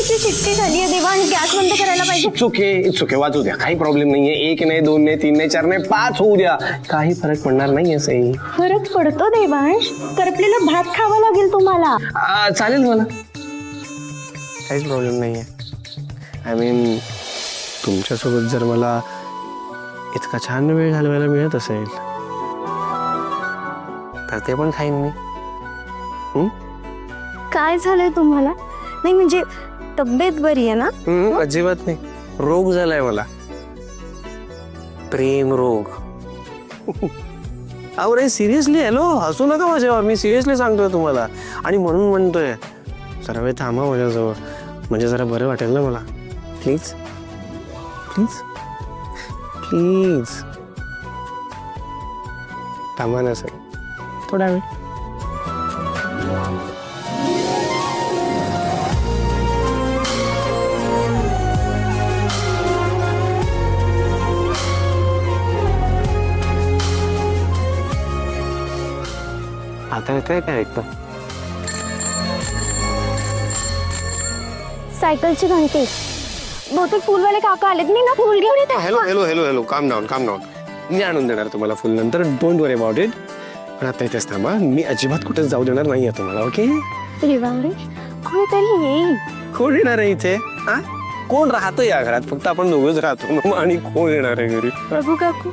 गॅसची शिट्टी झाली आहे देवा आणि गॅस बंद करायला पाहिजे. इट्स ओके वाजू द्या, काही प्रॉब्लेम नाहीये. 1 नाही 2 नाही 3 नाही 4 नाही 5 होऊ द्या, काही फरक पडणार नाही. असं फरक पडतो देवांश, करपलेला भात खावा लागेल तुम्हाला. चालेल मला, काहीच प्रॉब्लेम नाहीये. आय मीन तुमच्यासोबत जर मला इतका छान वेळ घालवायला मिळत असेल तर ते पण खाईन मी. काय झालंय तुम्हाला? नाही म्हणजे तब्येत बरी आहे ना? अजिबात नाही, रोग झालाय मला, प्रेम रोग. अहो रे सिरियसली, हॅलो हसू नका माझ्यावर, मी सिरियसली सांगतोय तुम्हाला. आणि म्हणून म्हणतोय जरा वेळ थांबा माझ्याजवळ, म्हणजे जरा बरं वाटेल ना मला. प्लीज प्लीज प्लीज थांबा ना सर, थोडा वेळ. आता येतंय काय ऐकतं? सायकलची घंटी. बहुतेक फुलवाले काका आलेत नाही ना, फुल घेऊन येते. हॅलो हॅलो हॅलो हॅलो, काम डाऊन काम डाऊन. मी आणून देणार तुम्हाला फुल नंतर, डोंट वरी अबाउट इट. पण आता इथेच थांबा, मी अजिबात कुठेच जाऊ देणार नाहीये तुम्हाला. ओके? कोणीतरी येईल. कोण येणार आहे इथे? कोण राहतं या घरात? फक्त आपण दोघंच राहतो आणि कोण येणार आहे घरी? प्रभू काकू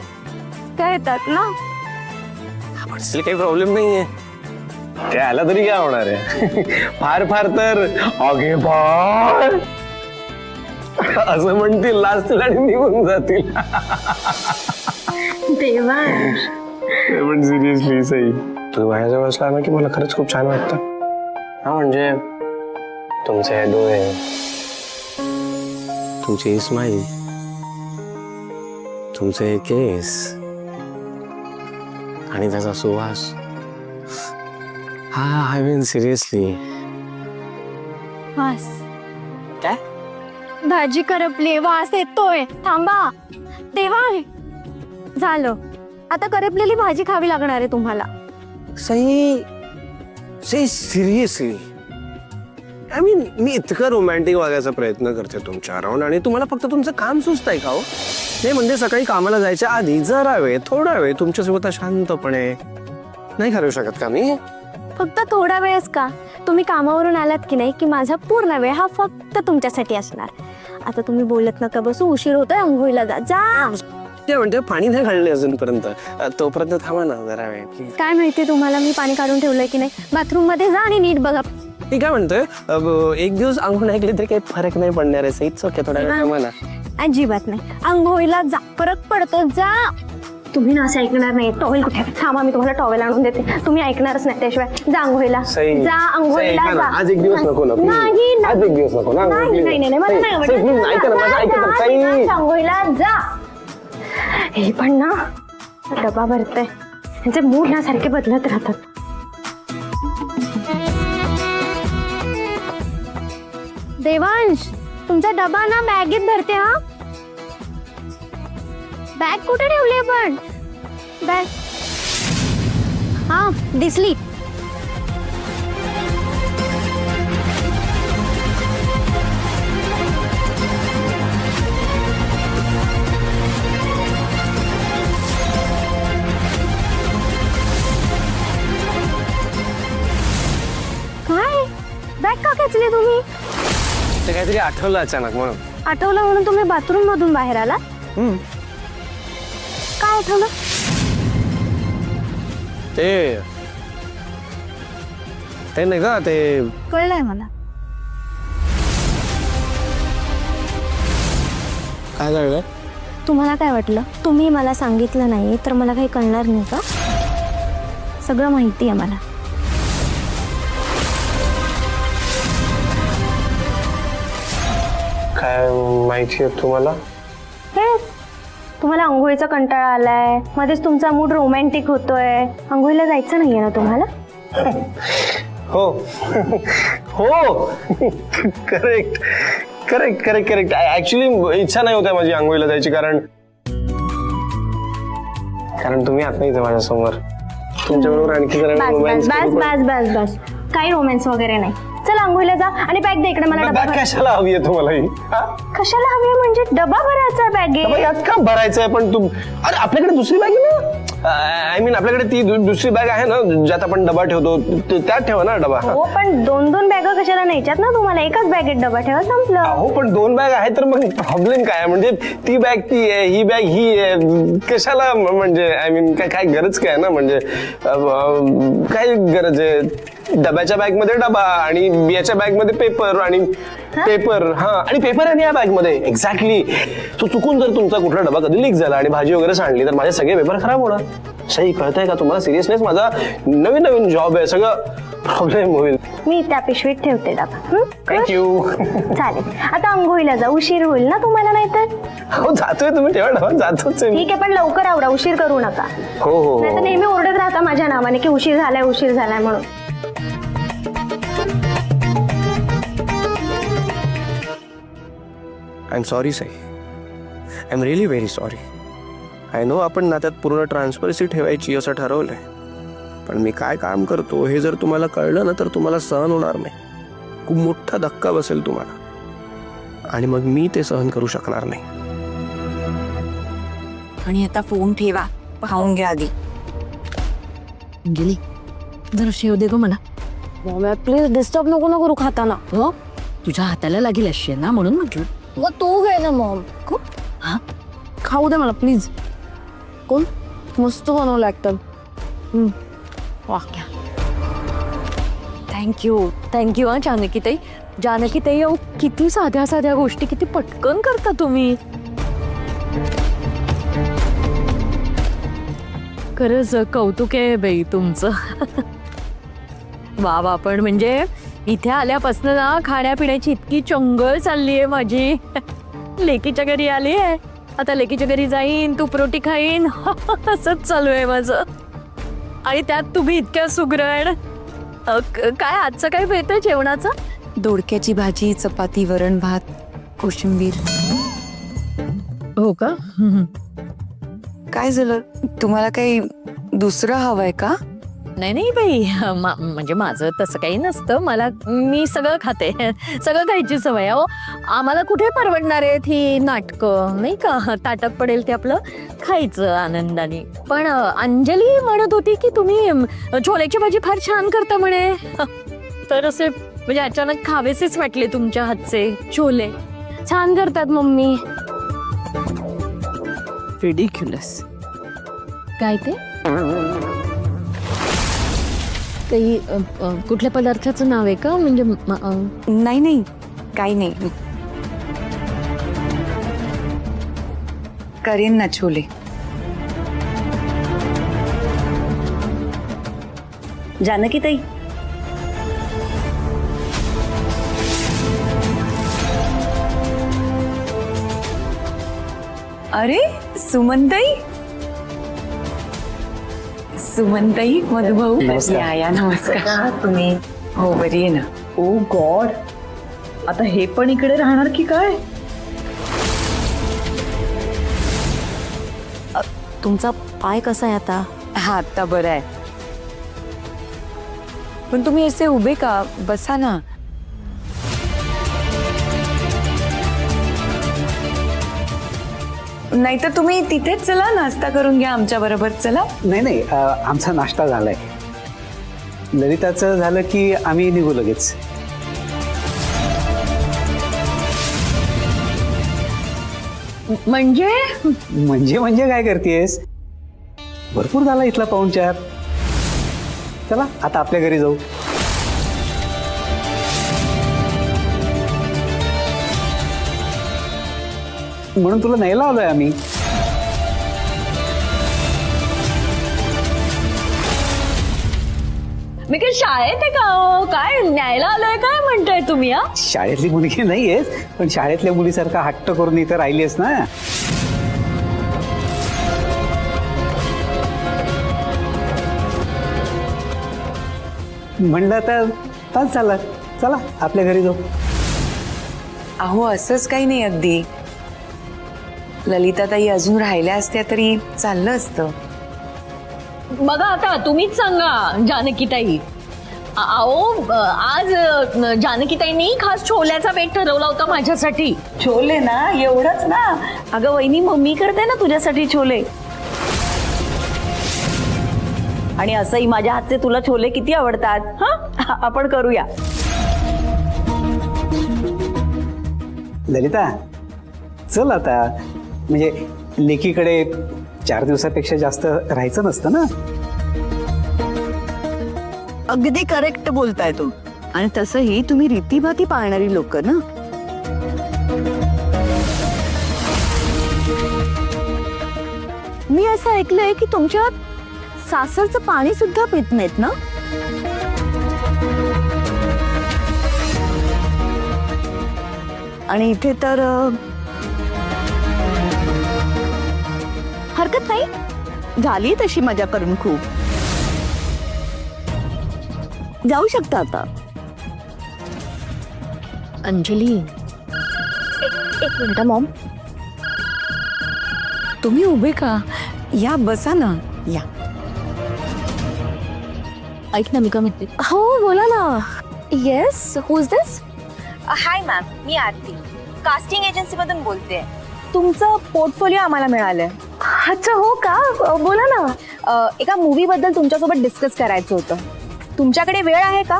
काय येतात ना. असले काही प्रॉब्लेम नाहीये, ते आला तरी काय होणार आहे? फार फार तर अगे बाळ असं म्हणतील, लाजतील आणि निघून जातील. देवांश पण सिरियसली सई, तू माझ्याजवळ असला ना की मला खरंच खूप छान वाटतं. हा म्हणजे तुमचे डोळे, तुमची स्माईल, तुमचे केस आणि त्याचा सुवास. हा आय मीन सिरियसली. वास काय? भाजी करपली, वास येतोय. थांबा देवा, झालं आता करपलेली भाजी खावी लागणार आहे तुम्हाला. Sai Sai seriously, I mean मी इतकं रोमॅन्टिक वागायचा प्रयत्न करते तुमच्या अराउंड आणि तुम्हाला फक्त तुमचं काम सुचतंय का हो? नाही म्हणजे सकाळी कामाला जायच्या आधी जरा वेळ, थोडा वेळ तुमच्यासोबत शांतपणे नाही घालवू शकत का मी? फक्त थोडा वेळच का? तुम्ही कामावरून आलात की नाही की माझा पूर्ण वेळ हा फक्त तुमच्यासाठी असणार. आता तुम्ही बोलत नका बसू, उशीर होतोय, अंघोळीला जा. जा ते म्हणते पाणी नाही काढले अजूनपर्यंत, तोपर्यंत थांबा ना जरा वेळ प्लीज. काय माहिती तुम्हाला मी पाणी काढून ठेवलंय की नाही? बाथरूम मध्ये जा आणि नीट बघा. मी काय म्हणतोय, एक दिवस अंघोळ ऐकली तरी काही फरक नाही पडणार आहे. सहीच ओके, थोडा वेळ थांबा ना. अजिबात नाही, अंघोळीला जा, फरक पडतो. जा. तुम्ही ना असं ऐकणार नाही. टॉवेल कुठे? थांबा मी तुम्हाला टॉवेल आणून देते. तुम्ही ऐकणारच नाही त्याशिवाय. जा अंघोळीला, जा अंघोळीला जा. आज एक दिवस नको ना, नाही आज एक दिवस नको ना. नाही नाही नाही, मला नाही आवडत. अंघोळीला जा. हे पण ना डबा भरतय, त्यांचे मूड ना सारखे बदलत राहतात. देवांश तुमचा डबा ना बॅगेत भरते. हा बॅग कुठे ठेवली पण? बॅग हा दिसली. काय बॅग का खेचली तुम्ही? ते काहीतरी आठवलं अचानक म्हणून. आठवलं म्हणून तुम्ही बाथरूम मधून बाहेर आला? काय आठवलं? ते नाही का, ते कळलंय मला. काय कळलं? तुम्हाला काय वाटलं तुम्ही मला सांगितलं नाही तर मला काही कळणार नाही का? सगळं माहिती आहे मला. काय माहिती आहे तुम्हाला? हेच तुम्हाला अंघोळीचा कंटाळा आलाय, मध्येच तुमचा मूड रोमॅन्टिक होतोय. अंघोळीला जायचं नाहीये ना तुम्हाला? हो हो correct correct correct correct. Actually इच्छा नाही होत्या माझी आंघोळीला जायची, कारण तुम्ही आत नाही माझ्या समोर. तुमच्या बरोबर आणखी बस बस बस बस बस बस, काही रोमॅन्स वगैरे नाही. चल आंघोळीला जा आणि बॅग दे इकडे मला. डबा बॅग कशाला हवी आहे तुम्हाला ही? कशाला हवी म्हणजे डबा भरायचा बॅग यात का भरायचंय पण तू? अरे आपल्याकडे दुसरी बॅग आहे ना. आय मीन आपल्याकडे ती दुसरी बॅग आहे ना ज्यात आपण डबा ठेवतो, त्यात ठेवा ना डबा. हो पण 2-2 बॅग कशाला न्यायच्यात ना तुम्हाला? एकाच बॅगेत डबा ठेवा, संपलं. हो पण 2 बॅग आहे तर मग प्रॉब्लेम काय? म्हणजे ती बॅग ती आहे, ही बॅग ही आहे, कशाला? म्हणजे आय मीन काय गरज काय ना? म्हणजे काय गरज आहे? डब्याच्या बॅग मध्ये डबा आणि याच्या बॅग मध्ये पेपर आणि पेपर. हा आणि पेपर आहे या बॅग मध्ये. एक्झॅक्टली. तो चुकून जर तुमचा कुठला डबा कधी लीक झाला आणि भाजी वगैरे सांडली तर माझे सगळे पेपर खराब होणार. सही कळतंय का तुम्हाला? सिरियसनेस, माझा नवीन जॉब आहे, सगळं प्रॉब्लेम होईल. मी त्या पिशवीत ठेवते डबा. थँक्यू. चालेल. आता आंघोळीला जा, उशीर होईल ना तुम्हाला नाहीतर. हो जातोय, तुम्ही ठेवा डबा. जातोच आहे. ठीक आहे पण लवकर आवरा, उशीर करू नका. हो नाहीतर नेहमी ओरडत राहता माझ्या नावाने की उशीर झालाय म्हणून. I am sorry Sai. I am really very sorry. I know आपण नात्यात पूर्ण ट्रान्सपरन्सी ठेवायची असं ठरवलंय, पण मी काय काम करतो हे जर तुम्हाला कळलं ना तर तुम्हाला सहन होणार नाही. खूप मोठा धक्का बसेल तुम्हाला आणि मग मी ते सहन करू शकणार नाही. आणि आता फोन ठेवा, पाहून घ्या आधी. अंजली जरा शेव दे गो मला. मम्मी प्लीज डिस्टर्ब नको करू खाताना. हो तुझ्या हाताला लागेल अशी ना म्हणून म्हटलं. मग तू घे ना मॉम. हा खाऊ दे मला प्लीज. कोण मस्त बनवलं एकदम. वाह थँक्यू हा जानकीताई. जानकीताई अहो किती साध्या साध्या गोष्टी किती पटकन करता तुम्ही. खरंच कौतुक आहे बाई तुमचं. वा पण म्हणजे इथे आल्यापासून ना खाण्यापिण्याची इतकी चंगळ चालली आहे माझी. लेकीच्या घरी आली आहे, आता लेकीच्या घरी जाईन, तूप रोटी खाईन, असंच चालू आहे माझं. आणि त्यात तुम्ही इतक्या सुगरण. काय आजचं काय भेटतंय जेवणाचं? दोडक्याची भाजी, चपाती, वरण भात, कोशिंबीर. हो का? काय झालं, तुम्हाला काही दुसरं हवंय का? नाही बाई, म्हणजे माझं तसं काही नसतं. मी सगळं खाते, सगळं खायची सवय. अहो आम्हाला कुठे परवडणार आहेत ही नाटकं, नाही का? ताटात पडेल ते आपलं खायचं आनंदाने. पण अंजली म्हणत होती की तुम्ही छोल्याची भाजी फार छान करता म्हणे. तर असे म्हणजे अचानक खावेसेच वाटले तुमच्या हातचे छोले. छान करतात मम्मी. रिडिक्युलस. काय ते? काही कुठल्या पदार्थाचं नाव आहे का? म्हणजे नाही काही नाही. करेन ना छोले. जानकीताई, अरे सुमनताई. सुमनताई, मधुभाऊ. या नमस्कार. तुम्ही? हो बरी आहे ना. ओ गॉड, आता हे पण इकडे राहणार की काय? तुमचा पाय कसा आहे आता? हा आता बरं आहे. पण तुम्ही असे उभे का? बसा ना. नाहीतर तुम्ही तिथेच चला, नाश्ता करून घ्या आमच्या बरोबर. चला. नाही आमचा नाश्ता झालाय. ललिताचं झालं की आम्ही निघू लगेच. म्हणजे काय करतेस? भरपूर झाला इथला पाहुणचार. चला आता आपल्या घरी जाऊ. म्हणून तुला न्यायला आलोय आम्ही. मी काय शाळेत आहे का? काय न्यायला आलोय काय म्हणताय तुम्ही? शाळेतली मुलगी नाहीयेस, पण शाळेतल्या मुलीसारखा हट्ट करून इथं राहिलीस ना. म्हणलं तर तास झाला. चला आपल्या घरी जाऊ. अहो असंच काही नाही. अगदी ललिताताई अजून राहिल्या असत्या तरी चाललं असतं. बघा आता तुम्हीच सांगा जानकीताई. अहो आज जानकीताईंनी खास छोल्याचा बेट ठरवला होता माझ्यासाठी. छोले ना, एवढंच ना? अगं वहिनी, मम्मी करते ना तुझ्यासाठी छोले. आणि असंही माझ्या हातचे तुला छोले किती आवडतात. हा, आपण करूया. ललिता चल आता, म्हणजे लेकीकडे 4 दिवसापेक्षा जास्त राहायचं नसतं ना. अगदी करेक्ट बोलताय तो. आणि तसंही तुम्ही रीतीभाती पाळणारी लोक ना. मी असं ऐकलंय की तुमच्या सासरचं पाणी सुद्धा पित नाहीत ना. आणि इथे तर हरकत नाही, झाली तशी मजा करून खूप. जाऊ शकता आता. अंजली एक मिनिट मॉम, तुम्ही उभे का? या बसा ना, या. ऐक ना, मी का म्हणते. हो बोला ना. Yes, who is this? High ma'am, me Aarti casting agency मधून बोलते. तुमचं पोर्टफोलिओ आम्हाला मिळालंय. अच्छा, हो का? बोला ना. एका मूवी बद्दल तुमच्यासोबत डिस्कस करायचं होतं. तुमच्याकडे वेळ आहे का?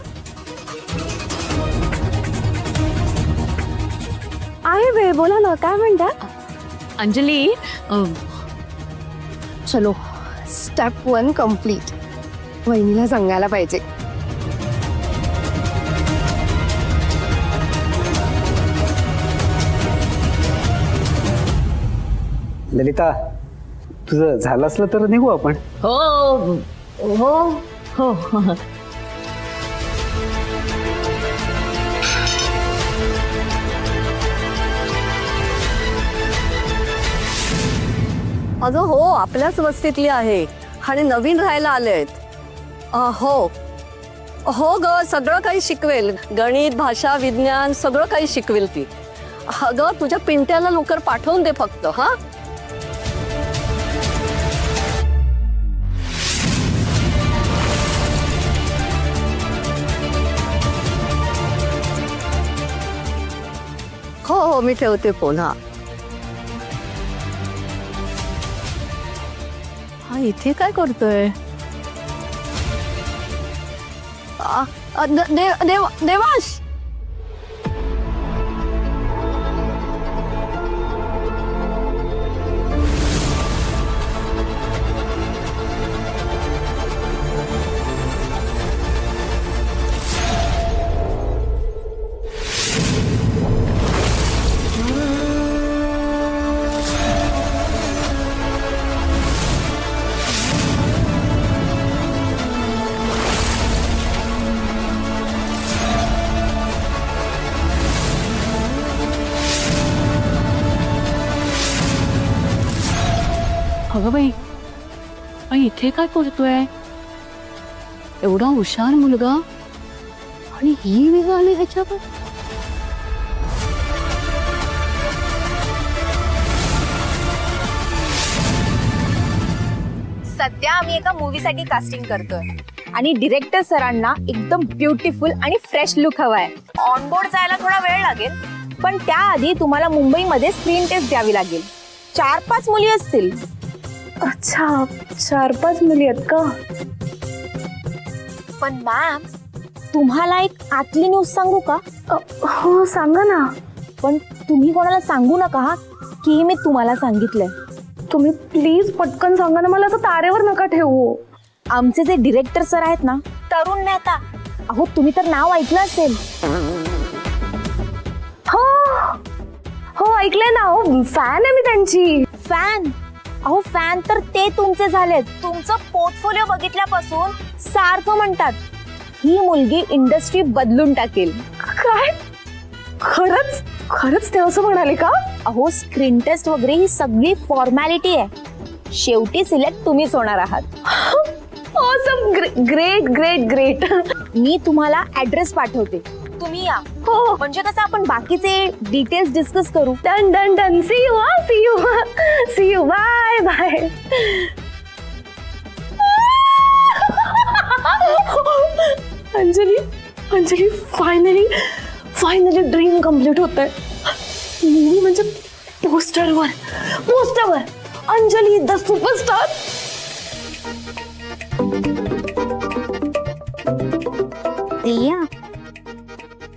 आहे वेळ, बोला ना, काय म्हणता? अंजली चलो, स्टेप 1 कम्प्लीट. वहिनीला सांगायला पाहिजे. ललिता तुझं झालं असलं तर निघू आपण. हो हो हो. अगं हो, आपल्याच वस्तीतली आहे आणि नवीन राहायला आलेत. हो हो ग, सगळं काही शिकवेल. गणित, भाषा, विज्ञान सगळं काही शिकवेल ती. अगं तुझ्या पिंट्याला लवकर पाठवून दे फक्त. हा, हो हो, मी ठेवते फोन. हा इथे काय करतोय? देवाश, अगं बाई, इथे काय करतोय? एवढा हुशार मुलगा आणि ही निघाली ह्याच्यावर. सध्या आम्ही एका मूवीसाठी कास्टिंग करतोय आणि डिरेक्टर सरांना एकदम ब्युटिफुल आणि फ्रेश लुक हवाय. ऑन बोर्ड जायला थोडा वेळ लागेल, पण त्याआधी तुम्हाला मुंबईमध्ये स्क्रीन टेस्ट द्यावी लागेल. 4-5 मुली असतील. अच्छा, 4-5 मुली आहेत का? पण मॅम, तुम्हाला एक आतली न्यूज सांगू का? हो, सांगा ना. पण तुम्ही कोणाला सांगू नका हा, की मी तुम्हाला सांगितलंय. तुम्ही प्लीज पटकन सांगा ना, मला असं तारेवर नका ठेवू. आमचे जे डिरेक्टर सर आहेत ना, तरुण मेहता, अहो तुम्ही तर नाव ऐकलं असेल. हो हो, ऐकलंय ना. हो, फॅन आहे मी त्यांची. फॅन? अहो फॅन तर ते तुमचे झालेत. तुमचं पोर्टफोलिओ बघितल्यापासून सारखं म्हणतात ही मुलगी इंडस्ट्री बदलून टाकेल. काय? खरंच खरंच ते असं म्हणाले का? अहो स्क्रीन टेस्ट वगैरे ही सगळी फॉर्मॅलिटी आहे. शेवटी सिलेक्ट तुम्हीच होणार आहात. Awesome, great great great. मी तुम्हाला ऍड्रेस पाठवते, तुम्ही या. हो, म्हणजे कसं आपण बाकीचे डिटेल्स डिस्कस करू. Done done done. See you, see you, see you. Bye bye. Anjali Anjali finally dream complete होत आहे. मूवी म्हणजे पोस्टरवर अंजली द सुपरस्टार. रिया,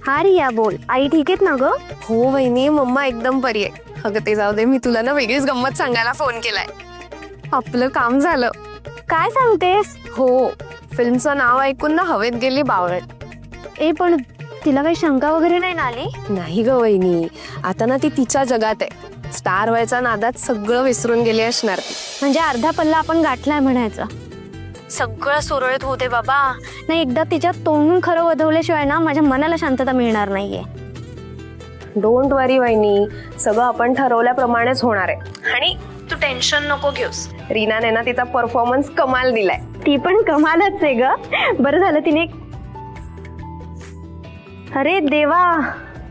हा रिया बोल. आई ठीक आहेत ना ग? हो वहिनी, मम्मा एकदम बरी आहे. अगं ते जाऊ दे, मी तुला ना वेगळीच गंमत सांगायला फोन केलाय. आपलं काम झालं. काय सांगतेस? हो, फिल्मचं नाव ऐकून ना हवेत गेली बावळट. ए पण तिला काही शंका वगैरे नाही ना आली? नाही ग वहिनी, आता ना ती तिच्या जगात आहे. स्टार व्हायच्या नादात सगळं विसरून गेली असणार ती. म्हणजे अर्धा पल्ला आपण गाठलाय म्हणायचं. सगळं सुरळीत होते बाबा. नाही, एकदा तिच्या तोंडून खरं वधवल्याशिवाय ना माझ्या मनाला शांतता मिळणार नाहीये. डोंट वरी वहिनी, सगळं आपण ठरवल्याप्रमाणेच होणार आहे. आणि तू टेन्शन नको घेऊस. रीनाने ना तिचा परफॉर्मन्स कमाल दिलाय. ती पण कमालच आहे ग. बरं झालं तिने. अरे देवा,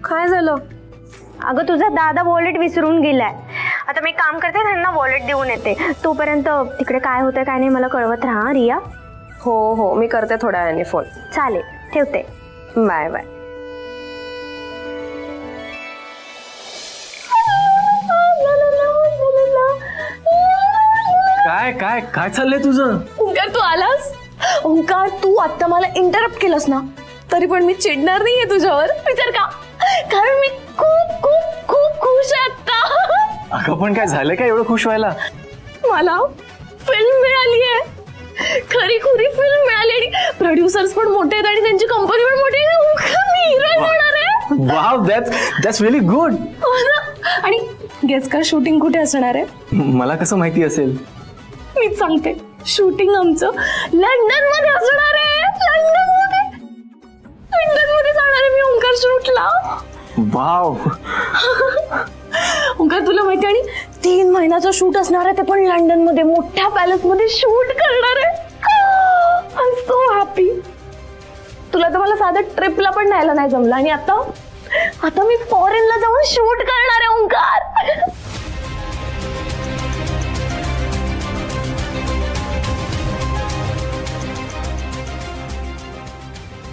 काय झालं? अगं तुझा दादा वॉलेट विसरून गेलाय. आता मी काम करते, त्यांना वॉलेट देऊन येते. तोपर्यंत तिकडे काय होतंय काय नाही मला कळवत राहा रिया. हो, मी करते थोड्या वेळाने फोन. चालेल, ठेवते. Bye bye. काय काय काय चाललंय तुझं? ओंकार तू आलास? ओंकार तू आता मला इंटरप्ट केलंस ना, तरी पण मी चिडणार नाहीये तुझ्यावर. विचार का, कारण मी खूप खूप खूप खुश आहे आता. अगं पण काय झालं काय एवढं खुश व्हायला? मला फिल्म मिळाली आहे. खरी खुरी फिल्म मिळाली आणि प्रोड्युसर्स पण मोठे आहेत आणि त्यांची कंपनी पण मोठी आहे. मी हिरोईन होणार आहे. Wow, that's really good. आणि गेस कर शूटिंग कुठे असणार आहे? मला कसं माहिती असेल? मीच सांगते. शूटिंग आमचं लंडन मध्ये असणार आहे. लंडन मध्ये जाणार आहे मी ओंकार शूटला. वाव. ओंकार तुला माहिती, आणि 3 महिन्याचं शूट असणार आहे, ते पण लंडन मध्ये मोठ्या पॅलेस मध्ये शूट करणार आहे. I am so happy. तुला तर मला साधं ट्रिपला पण न्यायला नाही जमलं, आणि आता मी फॉरेनला जाऊन शूट करणार आहे ओंकार.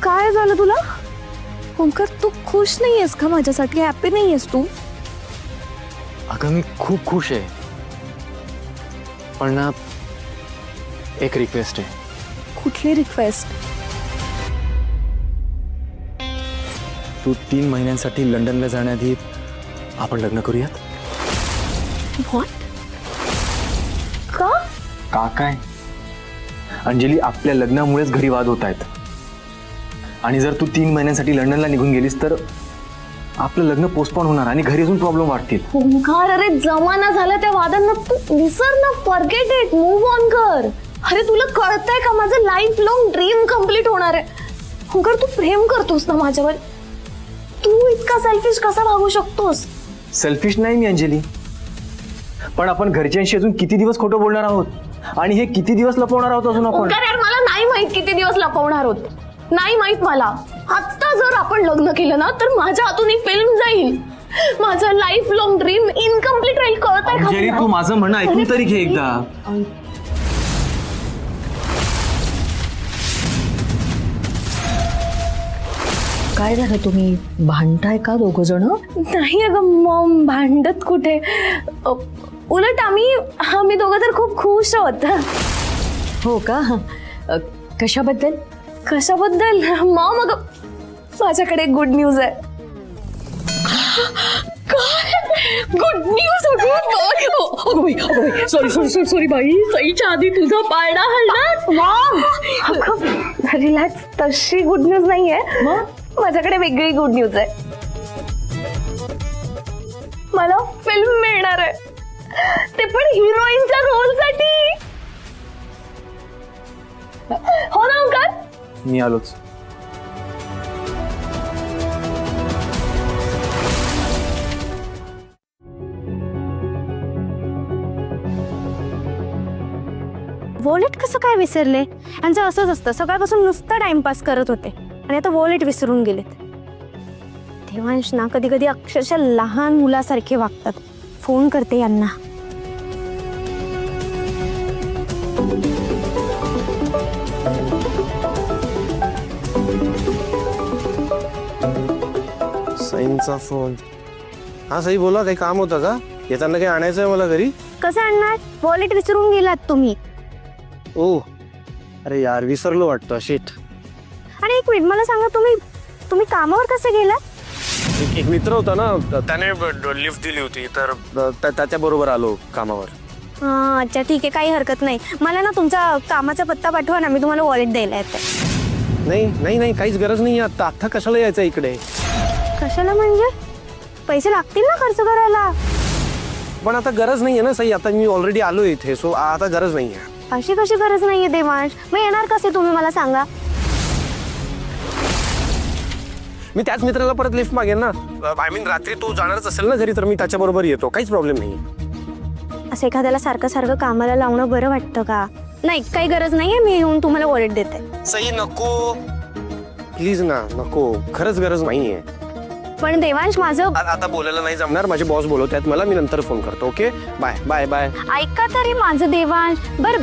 काय झालं तुला ओंकार? तू खुश नाहीयेस का माझ्यासाठी? हॅपी नाहीयेस तू? अगं मी खूप खुश आहे, पण ना एक रिक्वेस्ट आहे. कुठली रिक्वेस्ट? तू 3 महिन्यांसाठी लंडनला जाण्याआधी आपण लग्न करूयात. का? का काय अंजली, आपल्या लग्नामुळेच घरी वाद होत आहेत. आणि जर तू 3 महिन्यांसाठी लंडनला निघून गेलीस तर आपलं लग्न पोस्टपोन होणार आणि घरी अजून प्रॉब्लेम वाढतील. ओंकार, अरे जमाना झाला त्या वादांना. तू विसर ना, फॉरगेट इट, मूव्ह ऑन कर. अरे तुला कळतंय का, माझं लाईफ लॉंग ड्रीम कम्प्लीट होणार आहे. ओंकार तू प्रेम करतोस ना माझ्यावर, तू इतका सेल्फिश कसा भागू शकतोस? सेल्फिश नाही मी अंजली, पण आपण घरच्यांशी अजून किती दिवस खोटं बोलणार आहोत आणि हे किती दिवस लपवणार आहोत अजून आपण? ओंकार यार, मला नाही माहित किती दिवस लपवणार आहोत. नाही माहित मला. आता जर आपण लग्न केलं ना तर माझ्या हातून ही फिल्म जाईल. माझं लाईफ लॉंग ड्रीम इनकम्प्लीट राहील. कळतंय का? अंजली, तू माझं म्हणणं ऐकून तरी घे एकदा. काय झालं, तुम्ही भांडताय का दोघं जण? नाही अगं मॉम, भांडत कुठे. उलट आम्ही दोघं तर खूप खुश आहोत. हो का? कशाबद्दल? कशाबद्दल मॉम? अगं माझ्याकडे गुड न्यूज आहे. Good news? सॉरी बाई, सईच्या आधी तुझा पाळणा हलणार. मॉम रिलॅक्स, तशी गुड न्यूज नाहीये. माझ्याकडे वेगळी गुड न्यूज आहे. मला फिल्म मिळणार आहे, ते पण हिरोईनच्या रोलसाठी. हो ना ओंकार? मी आलोच. वॉलेट कसं काय विसरले? यांचं असंच असतं, सकाळपासून नुसतं टाइमपास करत होते आणि आता वॉलेट विसरून गेलेत. देवांश ना कधी कधी अक्षरशः लहान मुलासारखे वागतात. फोन करते यांना. सईंचा फोन. हा सई बोला, काही काम होतं का? येताना काही आणायचं आहे मला घरी? कसं आणणार? वॉलेट विसरून गेलात तुम्ही. ओ अरे यार, विसरलो वाटतं. शिट. आणि एक मिनिट, मला सांगा, तुम्ही कामावर कसं गेलात? एक मित्र होता ना, त्याने लिफ्ट दिली होती, तर त्याच्या बरोबर आलो कामावर. अच्छा ठीक आहे, काही हरकत नाही. मला ना तुमचा कामाचा पत्ता पाठवा ना, मी तुम्हाला वॉलेट द्यायला येते. नाही नाही नाही, काहीच गरज नाही. आता कशाला यायचं इकडे? कशाला म्हणजे? पैसे लागतील ना खर्च करायला. पण आता गरज नाहीये ना सई, आता मी ऑलरेडी आलो इथे, सो आता गरज नाहीये. अशी कशी गरज नाहीये देवांश? मग येणार कसे तुम्ही मला सांगा. मी त्याच मित्राला परत लिफ्ट मागेन ना. आय मीन रात्री तो जाणारच असेल ना घरी, तर मी त्याच्या बरोबर येतो, काहीच प्रॉब्लेम नाही. असं एखाद्याला सारखं सारखं कामाला लावणं बरं वाटतं का? नाही, काही गरज नाहीये, मी येऊन तुम्हाला वॉलेट देते. सई नको प्लीज ना, नको, खरंच गरज नाहीये. पण देवांश माझं आता बोलायला नाही जमणार, माझे बॉस बोलवतात मला, मी नंतर फोन करतो. Okay, bye bye bye. ऐका तरी माझं देवांश. बर,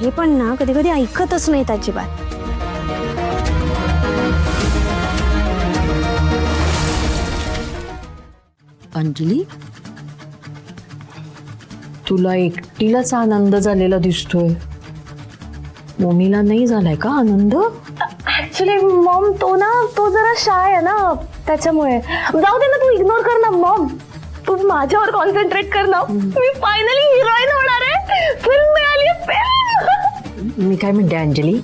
हे पण ना कधी कधी ऐकतच नाहीत अजिबात. अंजली, तुला एकटीलाच आनंद झालेला दिसतोय. मम्मीला नाही झालाय का आनंद? ऍक्च्युली मॉम, तो जरा शाय आहे ना, त्याच्यामुळे. जाऊ दे ना, तू इग्नोर कर ना मॉम. तू माझ्यावर कॉन्सन्ट्रेट कर ना. मी फायनली हिरोईन होणार आहे. फिल्म मिळाली, फिल्म. मी काय म्हणते अंजली,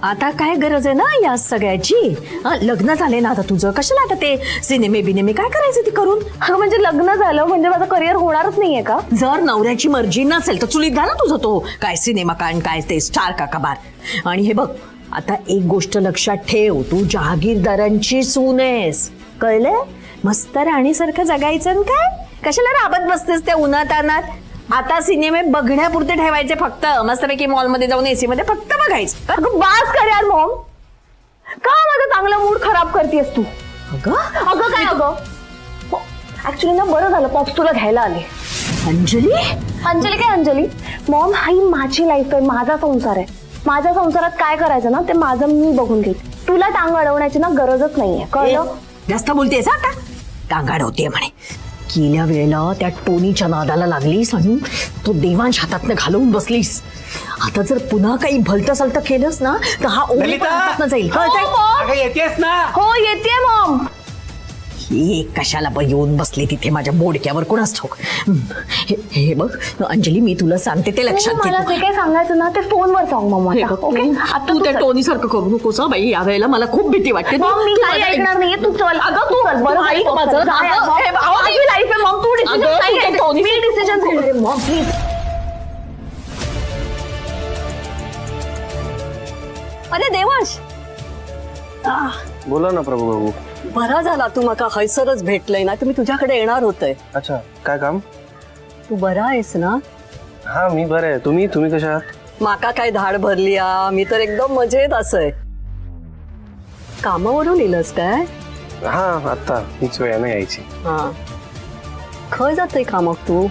आता काय गरज आहे ना या सगळ्याची? लग्न झाले ना आता तुझं, कशाला आता ते सिनेमे बिनेमे काय करायचं ते करून? म्हणजे लग्न झालं म्हणजे माझं करिअर होणारच नाहीये का? जर नवऱ्याची मर्जी नसेल तर चुलीत घाला तुझं तो काय सिनेमा काढ, काय ते स्टार का कबार. आणि हे बघ, आता एक गोष्ट लक्षात ठेव, तू जहागीरदारांची सून आहेस, कळले? मस्त राणीसारखं जगायचं काय, कशाला राबत बसतेस त्या उन्हात अनात. आता सिनेमे बघण्यापुरते ठेवायचे फक्त, मस्तपैकी मॉलमध्ये जाऊन एसी मध्ये फक्त बघायचं. अगं बास कर यार मॉम, का माझा चांगला मूड खराब करतेस तू? अगं काय अगं, ऍक्च्युली ना बरं झालं पॉप्स तुला घ्यायला आले. अंजली काय अंजली? मॉम, ही माझी लाईफ आहे, माझा संसार आहे. माझ्या संसारात काय करायचं ना ते माझं मी बघून घेईल. तुला टांग अडवण्याची ना गरजच नाहीये, कळलं? जास्त बोलतेस आता, टांग अडवतेय म्हणे. गेल्या वेळेला त्या टोनीच्या नादाला लागलीस आणि तो देवांश हातातनं घालवून बसलीस. आता जर पुन्हा काही भलतं सलतं केलंस ना तर हा ओली पण हातातनं जाईल, कळतंय? येतेस ना? हो येते मॉम. ही कशाला येऊन बसली तिथे माझ्या बोडक्यावर, कोणाच ठाऊक. हे बघ अंजली, मी तुला सांगते ते लक्षात घे. मला जे काही सांगायचं ना ते फोनवर सांग मम्मा. ओके, तू त्या टोनी सारखं करू नकोस बाई, या वेळेला मला खूप भीती वाटते. मॉम, मी काही ऐकणार नाहीये, तू चल. अगं तू चल, बरं ऐक माझं. माझी लाईफ आहे मॉम, तू डिसिजन नाही घ्यायचं. मी डिसिजन घेणार आहे मॉम, प्लीज. अरे देवांश, बोला ना प्रभू बाबू. बरा झाला तू माका हैसरच भेटलंय ना, तर मी तुझ्याकडे येणार होते. अच्छा, काय काम? तू बरा आहेस ना? हा, मी बरं आहे. तुम्ही कशा आहात? माका काय धाड भरली आ, मी तर एकदम मजेत असय. कामावरून येलस काय? हा, आता हीच वेळ नाही यायची. हा, खय जातय कामाक तू?